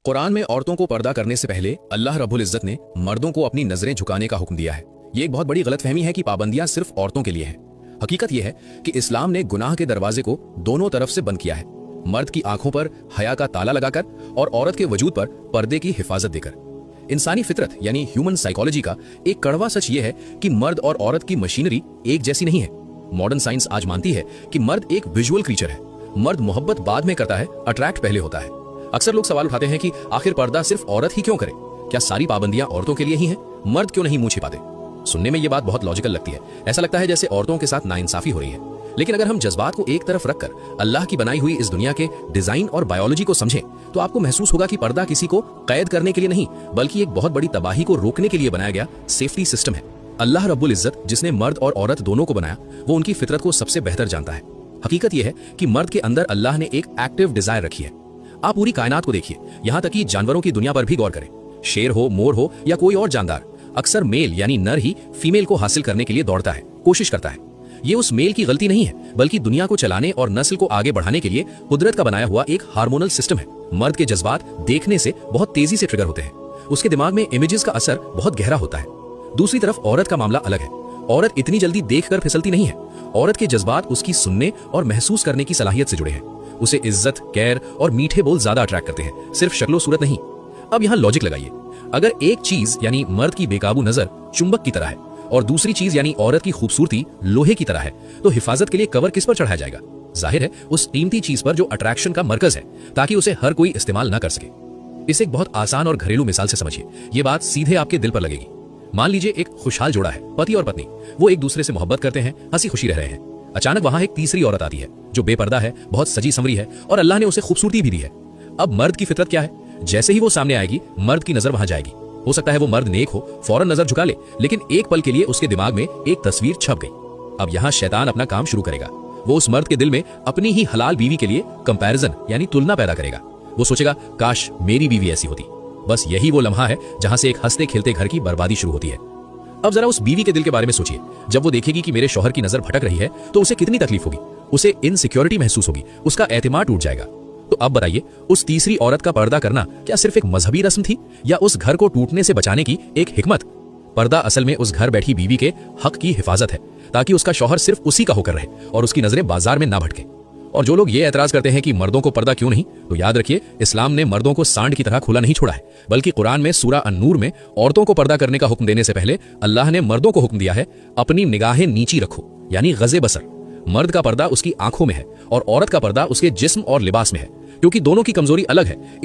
कुरान में औरतों को पर्दा करने से पहले अल्लाह रब्बुल इज्जत ने मर्दों को अपनी नजरें झुकाने का हुक्म दिया है। ये एक बहुत बड़ी गलतफहमी है कि पाबंदियां सिर्फ औरतों के लिए हैं। हकीकत यह है कि इस्लाम ने गुनाह के दरवाजे को दोनों तरफ से बंद किया है, मर्द की आंखों पर हया का ताला लगाकर और औरत के वजूद पर पर्दे की हिफाजत देकर। इंसानी फितरत यानी ह्यूमन साइकोलॉजी का एक कड़वा सच ये है कि मर्द और औरत की मशीनरी एक जैसी नहीं है। मॉडर्न साइंस आज मानती है कि मर्द एक विजुअल क्रीचर है। मर्द मोहब्बत बाद में करता है, अट्रैक्ट पहले होता है। अक्सर लोग सवाल उठाते हैं कि आखिर पर्दा सिर्फ औरत ही क्यों करे? क्या सारी पाबंदियां औरतों के लिए ही हैं? मर्द क्यों नहीं मुंह छिपाते? सुनने में ये बात बहुत लॉजिकल लगती है। ऐसा लगता है जैसे औरतों के साथ नाइंसाफी हो रही है। लेकिन अगर हम जज्बात को एक तरफ रखकर अल्लाह की बनाई हुई इस दुनिया के डिजाइन और बायोलॉजी को समझें तो आपको महसूस होगा कि पर्दा किसी को कैद करने के लिए नहीं, बल्कि एक बहुत बड़ी तबाही को रोकने के लिए बनाया गया सेफ्टी सिस्टम है। अल्लाह रब्बुल इज्जत जिसने मर्द और औरत दोनों को बनाया, वो उनकी फितरत को सबसे बेहतर जानता है। हकीकत यह है कि मर्द के अंदर अल्लाह ने एक एक्टिव डिजायर रखी है। आप पूरी कायनात को देखिए, यहाँ तक कि जानवरों की दुनिया पर भी गौर करें। शेर हो, मोर हो या कोई और जानदार, अक्सर मेल यानी नर ही फीमेल को हासिल करने के लिए दौड़ता है, कोशिश करता है। ये उस मेल की गलती नहीं है, बल्कि दुनिया को चलाने और नस्ल को आगे बढ़ाने के लिए कुदरत का बनाया हुआ एक हार्मोनल सिस्टम है। मर्द के जज्बात देखने से बहुत तेजी से ट्रिगर होते हैं। उसके दिमाग में इमेजेस का असर बहुत गहरा होता है। दूसरी तरफ औरत का मामला अलग है। औरत इतनी जल्दी देखकर फिसलती नहीं है। औरत के जज्बात उसकी सुनने और महसूस करने की सलाहियत से जुड़े हैं। उसे इज्जत, कैर और मीठे बोल ज्यादा अट्रैक्ट करते हैं, सिर्फ शक्लो सूरत नहीं। अब यहाँ लॉजिक लगाइए, अगर एक चीज यानी मर्द की बेकाबू नजर चुंबक की तरह है और दूसरी चीज यानी औरत की खूबसूरती लोहे की तरह है, तो हिफाजत के लिए कवर किस पर चढ़ाया जाएगा? जाहिर है उस कीमती चीज पर जो अट्रैक्शन का मरकज है, ताकि उसे हर कोई इस्तेमाल न कर सके। इसे एक बहुत आसान और घरेलू मिसाल से समझिए, ये बात सीधे आपके दिल पर लगेगी। मान लीजिए एक खुशहाल जोड़ा है, पति और पत्नी। वो एक दूसरे से मोहब्बत करते हैं, हंसी खुशी रह रहे हैं। अचानक वहां एक तीसरी औरत आती है जो बेपर्दा है, बहुत सजी संवरी है और अल्लाह ने उसे खूबसूरती भी दी है। अब मर्द की फितरत क्या है? जैसे ही वो सामने आएगी, मर्द की नजर वहां जाएगी। हो सकता है वो मर्द नेक हो, फौरन नजर झुका ले, लेकिन एक पल के लिए उसके दिमाग में एक तस्वीर छप गई। अब यहाँ शैतान अपना काम शुरू करेगा। वो उस मर्द के दिल में अपनी ही हलाल बीवी के लिए कंपैरिजन यानी तुलना पैदा करेगा। वो सोचेगा, काश मेरी बीवी ऐसी होती। बस यही वो लम्हा है जहां से एक हंसते खेलते घर की बर्बादी शुरू होती है। अब जरा उस बीवी के दिल के बारे में सोचिए। जब वो देखेगी कि मेरे शौहर की नजर भटक रही है, तो उसे कितनी तकलीफ होगी। उसे इनसिक्योरिटी महसूस होगी, उसका एतमाद टूट जाएगा। तो अब बताइए, उस तीसरी औरत का पर्दा करना क्या सिर्फ एक मजहबी रस्म थी या उस घर को टूटने से बचाने की एक हिकमत? पर्दा असल में उस घर बैठी बीवी के हक की हिफाजत है, ताकि उसका शौहर सिर्फ उसी का होकर रहे और उसकी नजरें बाजार में ना भटके। और जो लोग ये एतराज करते हैं कि मर्दों को पर्दा क्यों नहीं, तो याद रखिए, इस्लाम ने मर्दों को सांड की तरह खुला नहीं छोड़ा है, बल्कि कुरान में सूरा अन-नूर में औरतों को पर्दा करने का हुक्म देने से पहले अल्लाह ने मर्दों को हुक्म दिया है, अपनी निगाहें नीची रखो, यानी गज़े बसर। मर्द का पर्दा उसकी आंखों में है और औरत का पर्दा उसके जिस्म और लिबास में है, क्योंकि दोनों की कमजोरी अलग है।